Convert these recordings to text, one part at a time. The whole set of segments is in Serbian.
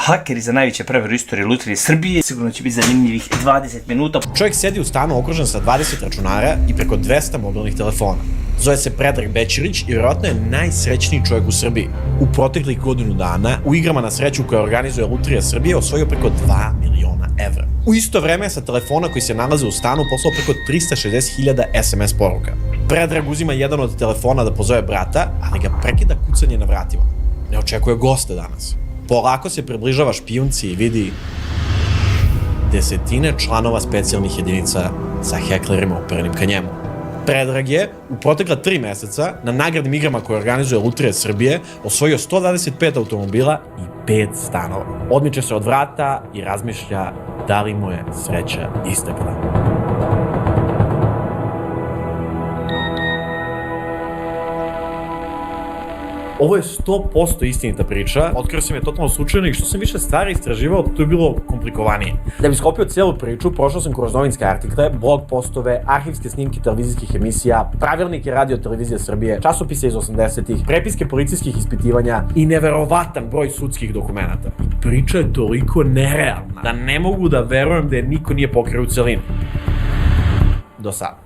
Hakeri za najveće prevare u istoriji Lutrije Srbije. Sigurno će biti zanimljivih 20 minuta. Čovjek sedi u stanu okružen sa 20 računara i preko 200 mobilnih telefona. Zove se Predrag Bećirić i vjerojatno je najsrećniji čovjek u Srbiji. U proteklih godinu dana u igrama na sreću koje organizuje Lutrija Srbije osvojio preko 2 miliona evra. U isto vreme je sa telefona koji se nalaze u stanu poslao preko 360.000 SMS poruka. Predrag uzima jedan od telefona da pozove brata, ali ga prekida kucanje na vratima. Ne očekuje goste danas. Polako se približava špijunci i vidi desetine članova specijalnih jedinica sa heklerima uperenim ka njemu. Predrag je u protekla 3 meseca na nagradnim igrama koje organizuje Lutrija Srbije osvojio 125 automobila i 5 stanova. Odmiče se od vrata i razmišlja da li mu je sreća istekla. Ovo je 100% istinita priča, otkrio sam je totalno slučajno i što sam više stvari istraživao, to je bilo komplikovanije. Da bi sklopio cijelu priču, prošao sam kroz novinske artikle, blog postove, arhivske snimke televizijskih emisija, pravilnike Radio Televizije Srbije, časopise iz 80-ih, prepiske policijskih ispitivanja i neverovatan broj sudskih dokumenata. I priča je toliko nerealna da ne mogu da verujem da je niko nije pokrio u celini. Do sada.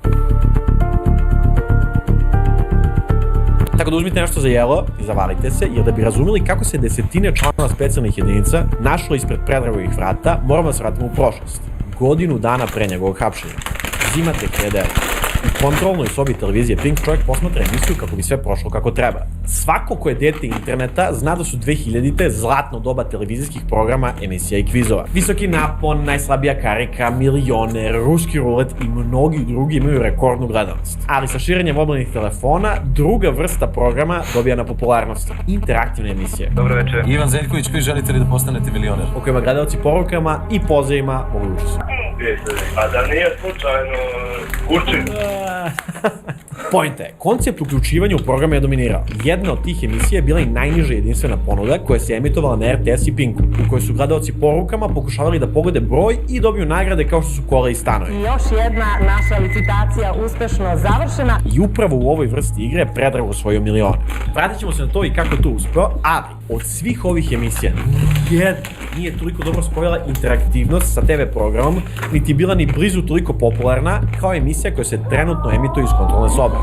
Tako da uzmite nešto za jelo i zavalite se, jer da bi razumeli kako se desetine članova specijalnih jedinica našlo ispred Predragovih vrata, moramo da se vratimo u prošlost. Godinu dana pre njegovog hapšenja. Zimate 1000 evra. U kontrolnoj sobi televizije Pink čovjek posmatra emisiju kako bi sve prošlo kako treba. Svako ko je dete interneta zna da su 2000-te zlatno doba televizijskih programa, emisija i kvizova. Visoki napon, najslabija karika, milioner, ruski rulet i mnogi drugi imaju rekordnu gledanost. Ali sa širenjem mobilnih telefona, druga vrsta programa dobija na popularnosti. Interaktivne emisije. Dobro večer. Ivan Zeljković, vi želite li da postanete milioner? U kojima gledalci porukama i pozivima mogu učestvovati. A da nije slučajno Kurčin? Poenta je, koncept uključivanja u programe je dominirao. Jedna od tih emisija je bila i najniža jedinstvena ponuda koja se emitovala na RTS i Pinku, u kojoj su gledalci porukama pokušavali da pogode broj i dobiju nagrade kao što su kola i stanovi. I još jedna naša licitacija uspešno završena. I upravo u ovoj vrsti igre Predrag osvojio milione. Vratit ćemo se na to i kako to uspeo, ali od svih ovih emisija nijedna nije toliko dobro spojila interaktivnost sa TV programom, niti bila ni blizu toliko popularna kao emisija koja se trenutno emituje iz kontrolne sobe.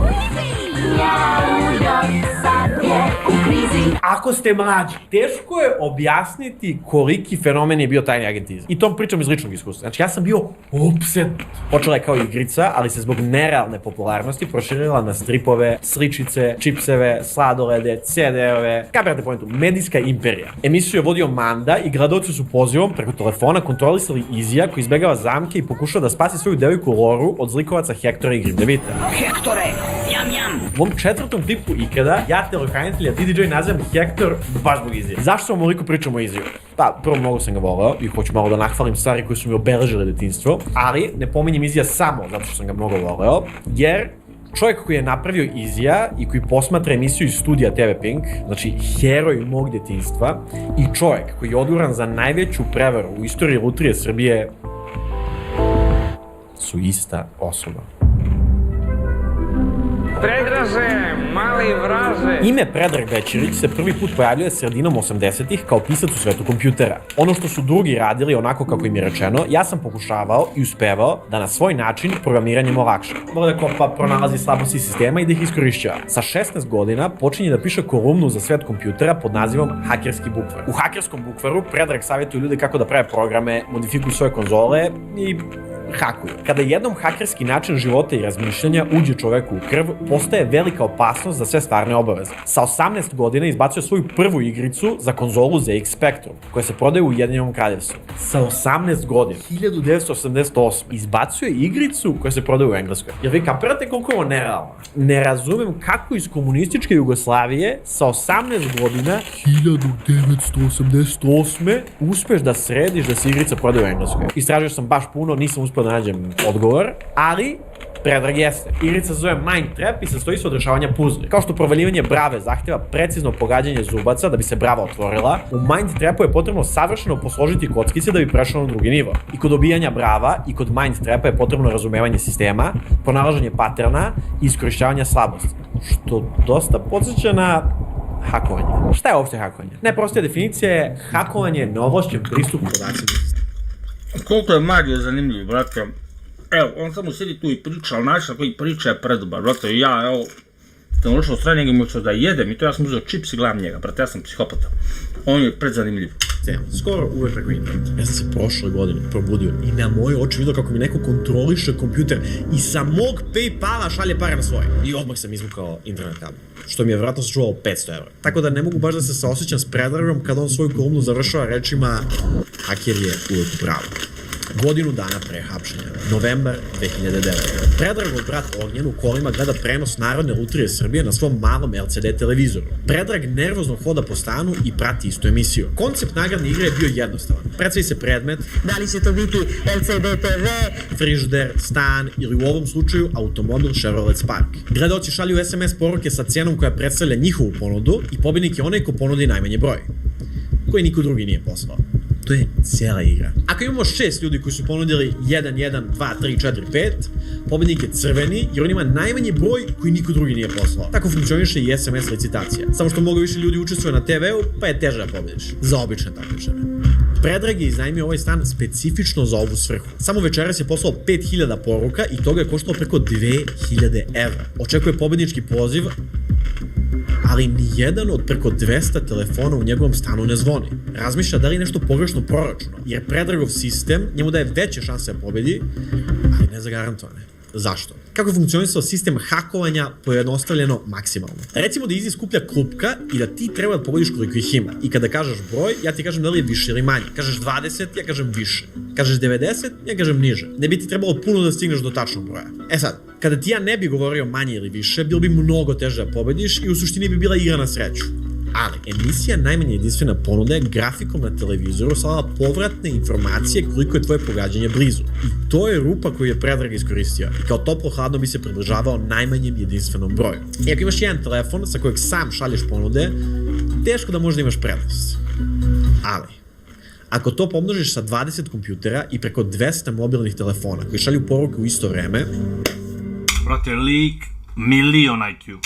Ako ste mlađi, teško je objasniti koliki fenomen je bio tajni agentizam. I tom pričam iz ličnog iskustva. Znači, ja sam bio opsednut. Počela je kao igrica, ali se zbog nerealne popularnosti proširila na stripove, sličice, čipseve, sladolede, CD-ove. Kaberate pointu, medijska imperija. Emisiju je vodio Manda i gledalci su pozivom preko telefona kontrolisali Izija koji izbegava zamke i pokušava da spasi svoju devojku Loru od zlikovaca Hektora i Grimdevita. Hektore, jam jam! U ovom 4. klipu ikada, ja telohranitelja DJ nazivam Hektor baš zbog Izija. Zašto vam ovoliko pričam o Iziju? Pa, prvo mnogo sam ga voleo i hoću malo da nahvalim stvari koje su mi obeležile detinjstvo, ali ne pominjem Izija samo zato što sam ga mnogo voleo, jer čovjek koji je napravio Izija i koji posmatra emisiju iz studija TV Pink, znači heroj mog detinjstva, i čovjek koji je odgovoran za najveću prevaru u istoriji Lutrije Srbije su ista osoba. Predraže, mali vraže. Ime Predrag Bećirić se prvi put pojavljuje sredinom 80-ih kao pisac u svetu kompjutera. Ono što su drugi radili onako kako im je rečeno, ja sam pokušavao i uspevao da na svoj način programiranjem olakšam. Mora da kopa, pronalazi slabosti sistema i da ih iskorišćava. Sa 16 godina počinje da piše kolumnu za svet kompjutera pod nazivom Hakerski bukvar. U Hakerskom bukvaru Predrag savjetuje ljude kako da prave programe, modifikuju svoje konzole i hakuju. Kada jednom hakerski način života i razmišljanja uđe čoveku u krv, postaje velika opasnost za sve stvarne obaveze. Sa 18 godina izbacio svoju prvu igricu za konzolu ZX Spectrum, koja se prodaje u Ujedinjenom Kraljevstvu. Sa 18 godina, 1988, izbacio je igricu koja se prodaje u Engleskoj. Jer vi kapirate koliko je ovo nerealno? Ne razumem kako iz komunističke Jugoslavije sa 18 godina, 1988, uspeš da središ da se igrica prodaje u Engleskoj. Istražio sam baš puno, nisam uspio da nađem odgovor, ali Predrag jeste. Igrica se zove Mind Trap i sastoji se od rešavanja puzli. Kao što provaljivanje brave zahteva precizno pogađanje zubaca da bi se brava otvorila, u Mind Trapu je potrebno savršeno posložiti kockice da bi prešao na drugi nivo. I kod dobijanja brava i kod Mind Trapa je potrebno razumevanje sistema, pronalaženje paterna i iskorišćavanje slabosti. Što dosta podsjeća na hakovanje. Šta je uopšte hakovanje? Najprostija definicija je hakovanje neovlašćen pristup podacima. Koliko je Mario zanimljiv, brate. Evo, on samo sedi tu i priča, ali način na koji priča je predobar, brate. Ja, evo, sam ušao od strane njega i moću da jedem i to ja sam uzeo čips i gledam njega, brate, ja sam psihopata. On je predzanimljiv. Skoro uvek preko interneta. Ja sam se prošle godine probudio i na moje oči vidio kako mi neko kontroliše kompjuter i sa mog PayPala šalje pare na svoje. I odmah sam izvukao internet kabel, što mi je vjerojatno sačuvalo 500 €. Tako da ne mogu baš da se saosjećam s Predragom kada on svoju kolumnu završava rečima haker je uvek u pravu. Godinu dana pre hapšenja, novembar 2009. Predragov brat Ognjen u kolima gleda prenos Narodne lutrije Srbije na svom malom LCD televizoru. Predrag nervozno hoda po stanu i prati istu emisiju. Koncept nagradne igre je bio jednostavan. Predstavi se predmet, Da li će to biti LCD TV? frižider, stan ili u ovom slučaju automobil Chevrolet Spark. Gledaoci šalju SMS poruke sa cenom koja predstavlja njihovu ponudu i pobednik je onaj ko ponudi najmanji broj, koji niko drugi nije poslao. To je cijela igra. Ako imamo 6 ljudi koji su ponudili 1, 1, 2, 3, 4, 5, pobednik je crveni jer on ima najmanji broj koji niko drugi nije poslao. Tako funkcioniše i SMS licitacija. Samo što mnogo više ljudi učestvuje na TV-u, pa je teže da pobediš. Za obične takmičare. Predrag je iznajmio ovaj stan specifično za ovu svrhu. Samo večeras je poslao 5000 poruka i toga je koštalo preko 2000 €. Očekuje pobednički poziv, ali nijedan od preko 200 telefona u njegovom stanu ne zvoni. Razmišlja da li je nešto pogrešno proračuno, jer Predragov sistem njemu daje veće šanse da pobedi, ali ne zagarantovane. Zašto? Kako je funkcionisao sistem hakovanja pojednostavljeno maksimalno? Recimo da Izi skuplja klupka i da ti treba da pogodiš koliko ih ima. I kada kažeš broj, ja ti kažem da li je više ili manje. Kažeš 20, ja kažem više. Kažeš 90, ja kažem niže. Ne bi ti trebalo puno da stigneš do tačnog broja. E sad, kada ti ja ne bi govorio manje ili više, bilo bi mnogo teže da pobediš i u suštini bi bila igra na sreću. Ali, emisija najmanje jedinstvena ponuda je grafikom na televizoru slala povratne informacije koliko je tvoje pogađanje blizu. I to je rupa koju je Predrag iskoristio. I kao toplo-hladno bi se približavao najmanjem jedinstvenom broju. I ako imaš jedan telefon sa kojeg sam šalješ ponude, teško da možda imaš prednost. Ali, ako to pomnožiš sa 20 kompjutera i preko 200 mobilnih telefona koji šalju poruke u isto vreme... Brate, lik, milion IQ.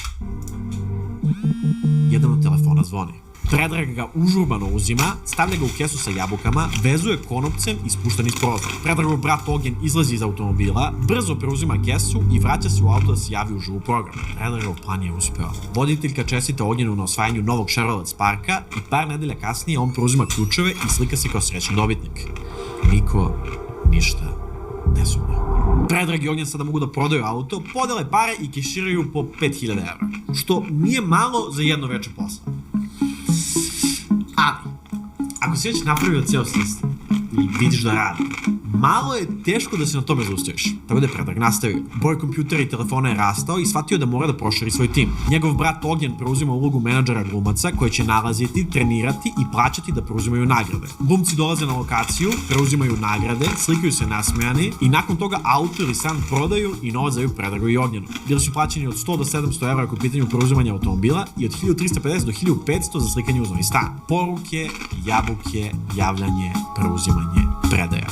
Jedan od telefona zvoni. Predrag ga užurbano uzima, stavlja ga u kesu sa jabukama, vezuje konopcem i spušta niz prozor. Predragov brat Ognjen izlazi iz automobila, brzo preuzima kesu i vraća se u auto da se javi u živu program. Predragov plan je uspeo. Voditeljka čestita Ognjenu na osvajanju novog Chevrolet Sparka i par nedelja kasnije on preuzima ključeve i slika se kao srećni dobitnik. Niko ništa ne sumnja. Predrag i Ognjen sada mogu da prodaju auto, podele pare i keširaju po 5000 €, što nije malo za jedno veče posla. Ali, ako si već napravio ceo sistem i vidiš da radi, malo je teško da se na tome zaustaviš. Tako da je Predrag nastavio. Broj kompjutera i telefona je rastao i shvatio da mora da proširi svoj tim. Njegov brat Ognjen preuzima ulogu menadžera glumaca koje će nalaziti, trenirati i plaćati da preuzimaju nagrade. Glumci dolaze na lokaciju, preuzimaju nagrade, slikaju se nasmejani i nakon toga auto ili stan prodaju i novac daju Predragu i Ognjenu. Bili su plaćeni od 100 do 700 € ako u pitanju preuzimanja automobila i od 1350 do 1500 za slikanje uz novi stan. Poruke, jabuke, javljanje, preuzimanje, predaja.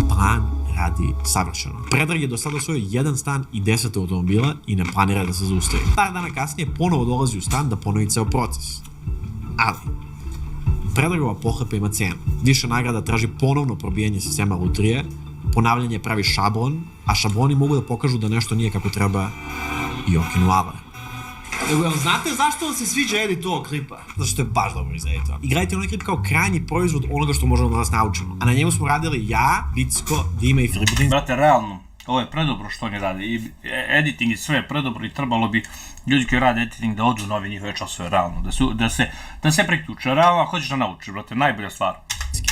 Plan radi savršeno. Predrag je do sada osvojio 1 stan i 10 automobila i ne planira da se zaustavi. Par dana kasnije ponovo dolazi u stan da ponovi ceo proces. Ali, Predragova pohlepa ima cenu. Više nagrada traži ponovno probijanje sistema lutrije, ponavljanje pravi šablon, a šabloni mogu da pokažu da nešto nije kako treba i okinu alar. Znate zašto vam se sviđa edit ovog klipa? Zato što je baš dobro izeditovan. I gledajte onaj klip kao krajnji proizvod onoga što možemo da vas naučimo. A na njemu smo radili ja, Vicko, Dima i Filip Budin. Brate, realno, ovo je predobro što oni rade. I editing i sve je predobro i trebalo bi ljudi koji rade editing da ođu na ove njihove časove, realno. Da se priključe. Realno, hoćeš da naučiš, brate, najbolja stvar.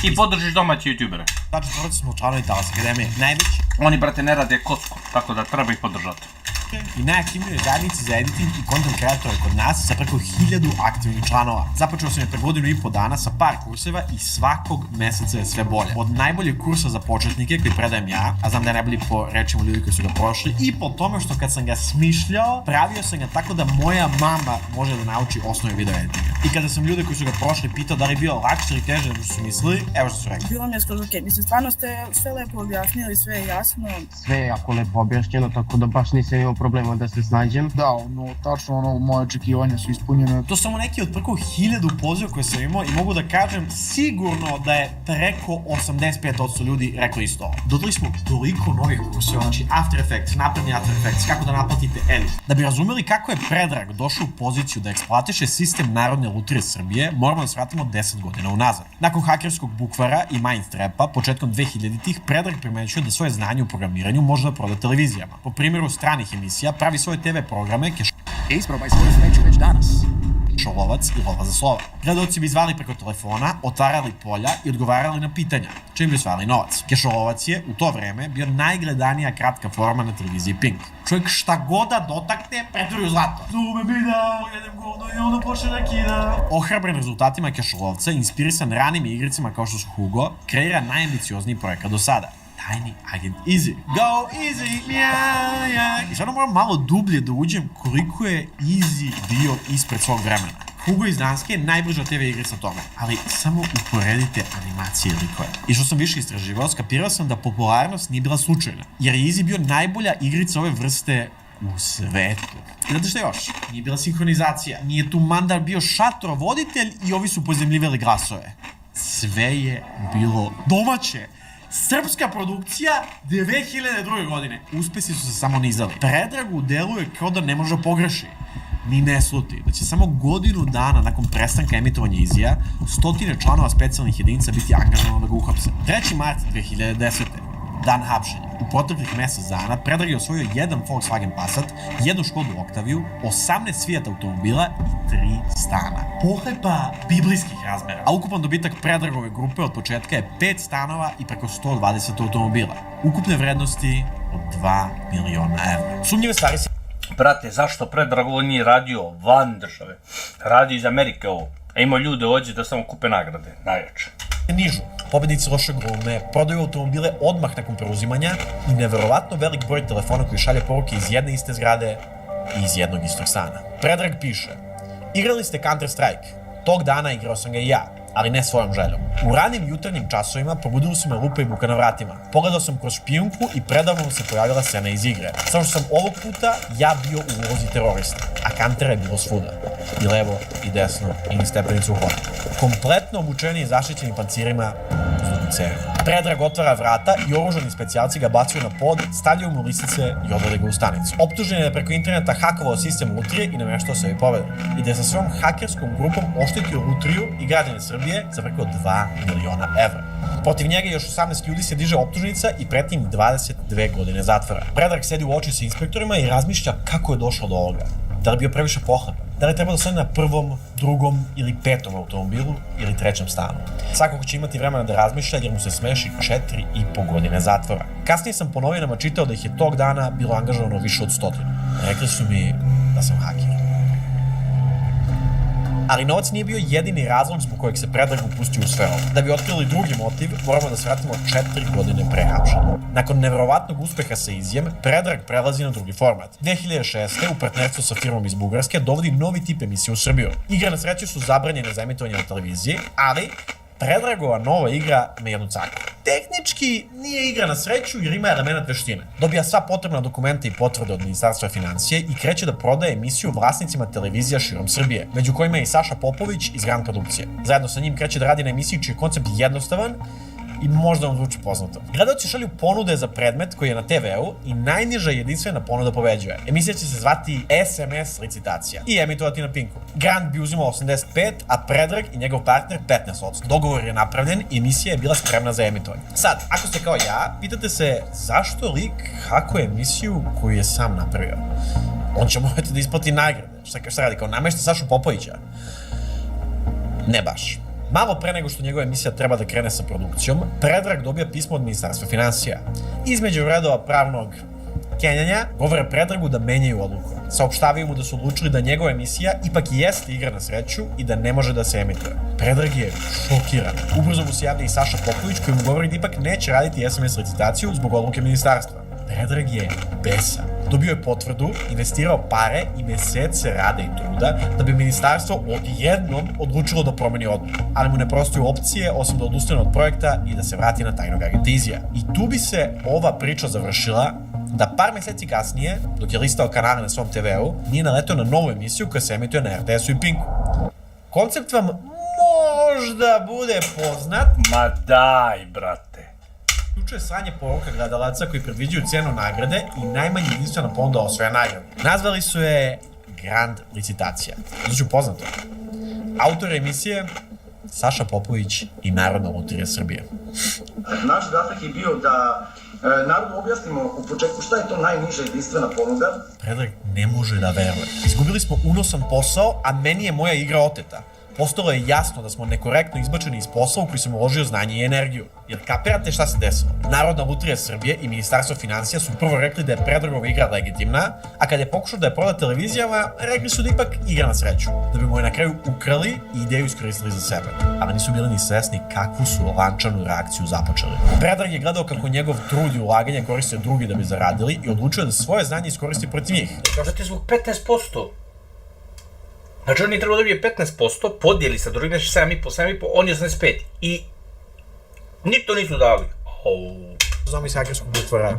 I podržiš domaće youtubere. Znači, prvo smo članovi Talas Akademije, najveći. Oni, brate, ne rade kocku, tako da treba ih podržati. I najaktivnije zajednici za editing i content kreatore kod nas sa preko 1000 aktivnih članova. Započeo sam je pre 1.5 godina sa par kurseva i svakog meseca je sve bolje. Od najboljeg kursa za početnike koji predajem ja, a znam da je najbolji po rečima ljudi koji su ga prošli, i po tome što kad sam ga smišljao, pravio sam ga tako da moja mama može da nauči osnove video editinga. I kada sam ljude koji su ga prošli pitao da li je bio lakše ili teže nego što su mislili, evo što su rekli. Bilo mi je skroz okej. Mislim, stvarno ste sve lepo objasnili, sve je jasno. Sve je jako lepo objašnjeno, tako da baš nisam imao problema da se snađem. Da, tačno moje očekivanja su ispunjene. To su samo neki od preko 1000 poziva koje sam imao i mogu da kažem sigurno da je preko 85% ljudi reklo isto ovo. Dodali smo toliko novih kurseva, znači After Effects, napredni After Effects, kako da naplatite Edit. Da bi razumeli kako je Predrag došao u poziciju da eksploatiše sistem Narodne lutrije Srbije, moramo da se vratimo 10 godina unazad. Nakon hakerskog bukvara i Mindtrapa, početkom 2000-ih, Predrag primećuje da svoje znanje u programiranju može da proda televizijama. Po primjeru stranih emisija, pravi svoje TV programe, isprobaj svoju sreću već danas. Šolovac i Lova za slova. Gledaoci bi zvali preko telefona, otvarali polja i odgovarali na pitanja, čim bi osvajali novac. Kešolovac je u to vreme bio najgledanija kratka forma na televiziji Pink. Čovjek šta god da dotakne, pretvori u zlato. Zume mi dao, jedem govno i ono počne da kida. Ohrabren rezultatima Kešolovca, inspirisan ranim igricama kao što su Hugo, kreira najambiciozniji projekat do sada. Tiny Agent Easy. Go Easy! I sad moram malo dublje da uđem koliko je Easy bio ispred svog vremena. Hugo iz Danske je najbliža TV igrica tome, ali samo uporedite animacije i likove. I što sam više istraživao, skapirao sam da popularnost nije bila slučajna, jer je Easy bio najbolja igrica ove vrste u svetu. I znate šta još? Nije bila sinhronizacija, nije tu Mandar bio šatorovoditelj i ovi su pozemljivali glasove. Sve je bilo domaće. Srpska produkcija 2002. godine. Uspesi su se samo nizali. Predragu deluje kao da ne može pogreši. Ni ne sluti da će samo godinu dana nakon prestanka emitovanja Izija 100 članova specijalnih jedinica biti angažovano da ga uhapse. 3. mart 2010. Dan hapšenja. U proteklih mesec dana Predrag je osvojio jedan Volkswagen Passat, jednu Škodu Octaviju, 18 Fiat automobila i 3 stana. Pohlepa biblijskih razmera. A ukupan dobitak Predragove grupe od početka je 5 stanova i preko 120 automobila. Ukupne vrednosti od 2 miliona evra. Sumnjive stvari se... Brate, zašto Predrag ovo nije radio van države? Radio iz Amerike ovo. A ima ljude ovdje da samo kupe nagrade, najjače. Nižu. Pobednici loše glume, prodaju automobile odmah nakon preuzimanja i neverovatno velik broj telefona koji šalje poruke iz jedne iste zgrade i iz jednog istog stana. Predrag piše: igrali ste Counter Strike. Tog dana igrao sam ga i ja, ali ne svojom željom. U ranim jutarnjim časovima probudili su me lupa i buka na vratima. Pogledao sam kroz špijunku i predavno se pojavila scena iz igre. Samo što sam ovog puta ja bio u ulozi terorista, a Kantera je bilo svuda. I levo, i desno, i niz stepenicu u hodu. Kompletno obučeni i zaštićeni pancirima uz cevi. Predrag otvara vrata i oružani specijalci ga bacaju na pod, stavljaju mu lisice i odvode ga u stanicu. Optužen je da preko interneta hakovao sistem lutrije i nameštao sebi pobedu. I da je sa svojom hakerskom grupom oštetio lutriju i građane Srbije za preko 2 miliona evra. Protiv njega još 18 ljudi se diže optužnica i preti im 22 godine zatvora. Predrag sedi u oči sa inspektorima i razmišlja kako je došao do ovoga. Da li bio previše pohlepan? Da li treba da stane na 1., 2. ili 5. automobilu ili 3. stanu? Svakako će imati vremena da razmišlja jer mu se smeši 4,5 godine zatvora. Kasnije sam po novinama čitao da ih je tog dana bilo angažovano više od 100. Rekli su mi da sam haker. Ali novac nije bio jedini razlog zbog kojeg se Predrag upustio u sve ovo. Da bi otkrili drugi motiv, moramo da se vratimo 4 godine pre hapšenja. Nakon neverovatnog uspeha sa Izijem, Predrag prelazi na drugi format. 2006. u partnerstvu sa firmom iz Bugarske dovodi novi tip emisije u Srbiju. Igre na sreću su zabranjene za emitovanje na televiziji, ali Predragova nova igra me jednu caku. Tehnički nije igra na sreću jer ima element veštine. Dobija sva potrebna dokumenta i potvrde od Ministarstva financije i kreće da prodaje emisiju vlasnicima televizija širom Srbije, među kojima je i Saša Popović iz Grand Produkcije. Zajedno sa njim kreće da radi na emisiji čiji je koncept jednostavan i možda vam zvuči poznato. Gledaoci šalju ponude za predmet koji je na TV-u i najniža jedinstvena ponuda pobeđuje. Emisija će se zvati SMS licitacija i emitovati na Pinku. Grand bi uzimao 85, a Predrag i njegov partner 15%. Dogovor je napravljen i emisija je bila spremna za emitovanje. Sad, ako ste kao ja, pitate se zašto lik hakuje emisiju koju je sam napravio? On će morati da isplati nagrade. Šta radi, kao namešta Sašu Popovića? Ne baš. Malo pre nego što njegova emisija treba da krene sa produkcijom, Predrag dobija pismo od Ministarstva financija. Između redova pravnog kenjanja govore Predragu da menjaju odluku. Saopštavaju mu da su odlučili da njegova emisija ipak jeste igra na sreću i da ne može da se emituje. Predrag je šokiran. Ubrzo mu se javlja i Saša Popović koji mu govori da ipak neće raditi SMS licitaciju zbog odluke ministarstva. Predrag je besan. Dobio je potvrdu, investirao pare i mesece rada i truda da bi ministarstvo odjednom odlučilo da promeni odluku. Ali mu ne prostaju opcije osim da odustane od projekta i da se vrati na tajnog agenta Izija. I tu bi se ova priča završila da par meseci kasnije, dok je listao kanale na svom TV-u, nije naletao na novu emisiju koja se emituje na RTS-u i Pinku. Koncept vam možda bude poznat. Ma daj, brate. Uključuje sranje poruka gledalaca koji predviđaju cenu nagrade i najmanje jedinstvena ponuda osvaja nagradu. Nazvali su je Grand licitacija. Znači poznato. Autor emisije Saša Popović i Narodna lutrija Srbije. Naš zadatak je bio da narodu objasnimo u početku šta je to najniža jedinstvena ponuda. Predrag ne može da veruje. Izgubili smo unosan posao, a meni je moja igra oteta. Postalo je jasno da smo nekorektno izbačeni iz posla u koji sam uložio znanje i energiju. Jer kapirate šta se desilo? Narodna lutrija Srbije i Ministarstvo finansija su prvo rekli da je Predragova igra legitimna, a kad je pokušao da je proda televizijama, rekli su da ipak igra na sreću. Da bi mu je na kraju ukrali i ideju iskoristili za sebe. Ali nisu bili ni svesni kakvu su lančanu reakciju započeli. Predrag je gledao kako njegov trud i ulaganje koriste drugi da bi zaradili i odlučio da svoje znanje iskoristi protiv njih. Kažete zbog 15%. Znači on je trebalo da dobije 15%, podijeli sa drugim, znači 7,5, on je 85. I ni to nisu dali. Znamo iz hakerskog butvara.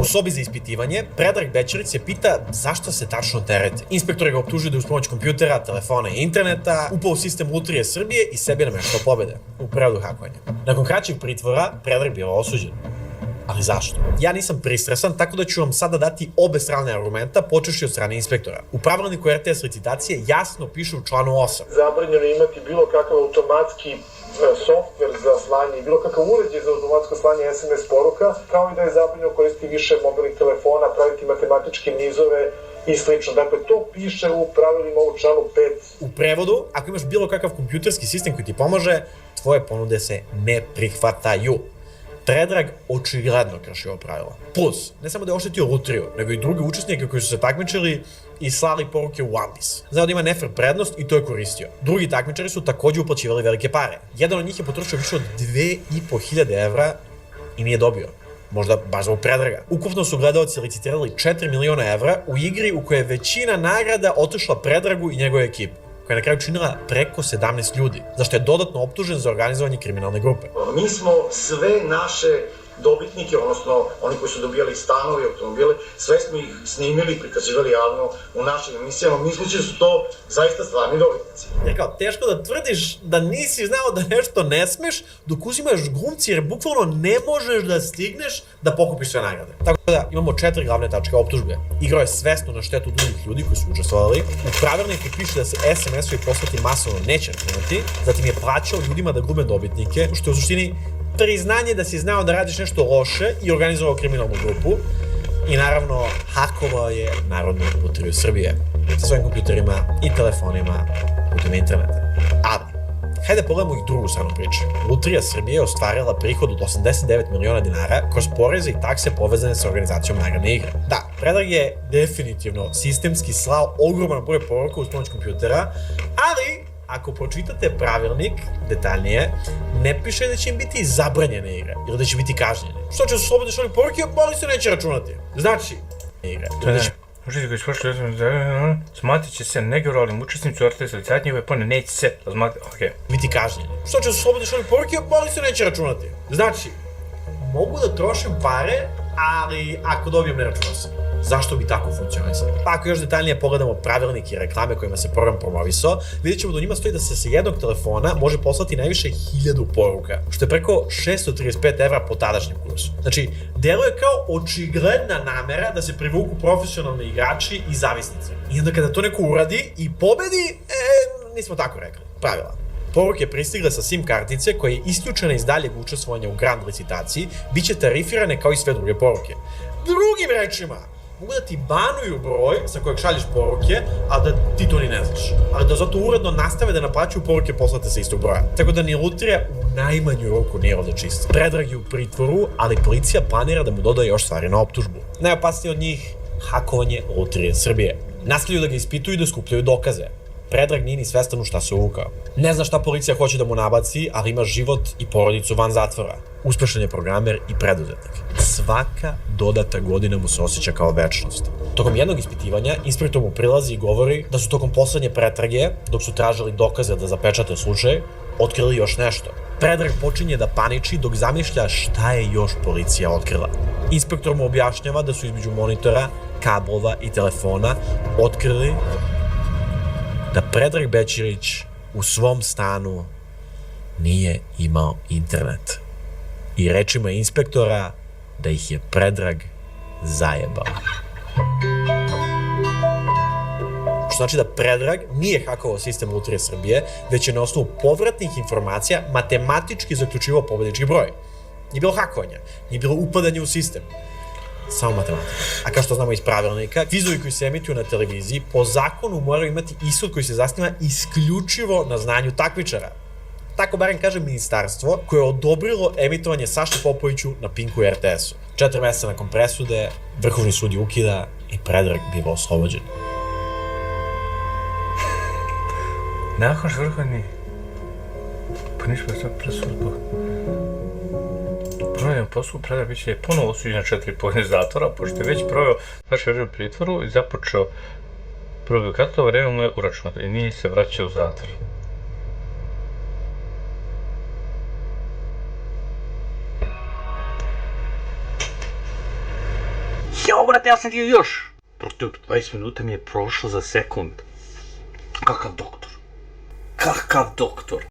U sobi za ispitivanje, Predrag Bećarić se pita zašto se tačno tereti. Inspektor ga optužuje da je uz pomoć kompjutera, telefona i interneta upao u sistem Lutrije Srbije i sebi nameštao pobede u prevodu hakovanja. Nakon kraćeg pritvora, Predrag bio osuđen. Ali zašto? Ja nisam pristresan, tako da ću vam sada dati obe strane argumenta, počevši od strane inspektora. U pravilniku RTS licitacije jasno piše u članu 8. Zabranjeno je imati bilo kakav automatski softver za slanje i bilo kakav uređaj za automatsko slanje SMS poruka, kao i da je zabranjeno koristiti više mobilnih telefona, praviti matematičke nizove i slično. Dakle, to piše u pravilima u članu 5. U prevodu, ako imaš bilo kakav kompjuterski sistem koji ti pomaže, tvoje ponude se ne prihvataju. Predrag očigledno krši ovo pravilo. Plus, ne samo da je oštetio lutriju, nego i druge učesnike koji su se takmičili i slali poruke u Wambis. Znao da ima nefer prednost i to je koristio. Drugi takmičari su takođe uplaćivali velike pare. Jedan od njih je potrošio više od 2.500 evra i nije dobio. Možda baš zbog Predraga. Ukupno su gledaoci licitirali 4 miliona evra u igri u kojoj je većina nagrada otišla Predragu i njegove ekipu, koja je na kraju činila preko 17 ljudi, zašto je dodatno optužen za organizovanje kriminalne grupe. Mi smo sve naše dobitnike, odnosno oni koji su dobijali stanove i automobile, sve smo ih snimili i prikazivali javno u našim emisijama, misleći da su to zaista stvarni dobitnici. Jer kao, teško da tvrdiš da nisi znao da nešto ne smeš dok uzimaš glumci jer bukvalno ne možeš da stigneš da pokupiš sve nagrade. Tako da imamo 4 glavne tačke optužbe. Igrao je svesno na štetu drugih ljudi koji su učestvovali, u pravilniku piše da se SMS-ovi poslati masovno neće računati, zatim je plaćao ljudima da glube dobitnike, što je u suštini priznanje da si znao da radiš nešto loše i organizovao kriminalnu grupu. I naravno, hakovao je Narodnu lutriju Srbije sa svojim kompjuterima i telefonima putem interneta. Ali, hajde pogledamo i drugu stranu priče. Lutrija Srbije je ostvarila prihod od 89 miliona dinara kroz poreze i takse povezane sa organizacijom nagradne igre. Da, Predrag je definitivno sistemski slao ogroman broj poruka uz pomoć kompjutera, ali ako pročitate pravilnik detaljnije, ne piše da će im biti zabranjene igre ili da će biti kažnjene. Što će su slobodno šali poruke, ali se neće računati. Znači, igre. Učesnici koji su prošli smatrat će se negovoralim učesnicu RTS licitacije, njihove ponude neće se razmatrati. Okej. Biti kažnjeni. Što će su slobodno šali poruke, ali se neće računati. Znači, mogu da trošim pare, ali ako dobijem ne računam se. Zašto bi tako funkcionisalo? Pa ako još detaljnije pogledamo pravilnik i reklame kojima se program promovisao, vidjet ćemo da u njima stoji da se sa jednog telefona može poslati najviše 1000 poruka, što je preko 635 evra po tadašnjem kursu. Znači, deluje kao očigledna namera da se privuku profesionalni igrači i zavisnici. I onda kada to neko uradi i pobedi, nismo tako rekli. Pravila. Poruke pristigle sa SIM kartice koja je isključena iz daljeg učestvovanja u grand licitaciji, bit će tarifirane kao i sve druge poruke. Drugim rečima, mogu da ti banuju broj sa kojeg šalješ poruke, a da ti to ni ne znaš. Ali da zato uredno nastave da naplaćuju poruke poslate sa istog broja. Tako da ni lutrija u najmanju ruku nije ovde čista. Predrag je u pritvoru, ali policija planira da mu doda još stvari na optužbu. Najopasnije od njih, hakovanje Lutrije Srbije. Nastavljaju da ga ispituju i da skupljaju dokaze. Predrag nije ni svestan u šta se uvukao. Ne zna šta policija hoće da mu nabaci, ali ima život i porodicu van zatvora. Uspešan je programer i preduzetnik. Svaka dodata godina mu se osjeća kao večnost. Tokom jednog ispitivanja, inspektor mu prilazi i govori da su tokom poslednje pretrage, dok su tražili dokaze da zapečate slučaj, otkrili još nešto. Predrag počinje da paniči dok zamišlja šta je još policija otkrila. Inspektor mu objašnjava da su između monitora, kablova i telefona otkrili da Predrag Bećirić u svom stanu nije imao internet. I rečima inspektora da ih je Predrag zajebao. Što znači da Predrag nije hakovao sistem Lutrije Srbije, već je na osnovu povratnih informacija matematički zaključivao pobednički broj. Nije bilo hakovanja, nije bilo upadanje u sistem. Samo matematika. A kao što znamo iz pravilnika, kvizovi koji se emituju na televiziji po zakonu moraju imati ishod koji se zasniva isključivo na znanju takmičara. Tako barem kaže ministarstvo koje je odobrilo emitovanje Saši Popoviću na Pinku i RTS-u. 4 meseca nakon presude, Vrhovni sud je ukida i Predrag biva oslobođen. Nakon što Vrhovni poništio sve presudu, ponovim poslu, Predrag Bić je ponovo osuđen na 4,5 godine zatvora, pošto je već proveo vaše vreme u pritvoru i započeo prvo kratko vreme mu je uračunato i nije se vraćao u zatvor. Jao, brate, ja sam htio još. Brate, 20 minuta mi je prošlo za sekund. Kakav doktor? Kakav doktor?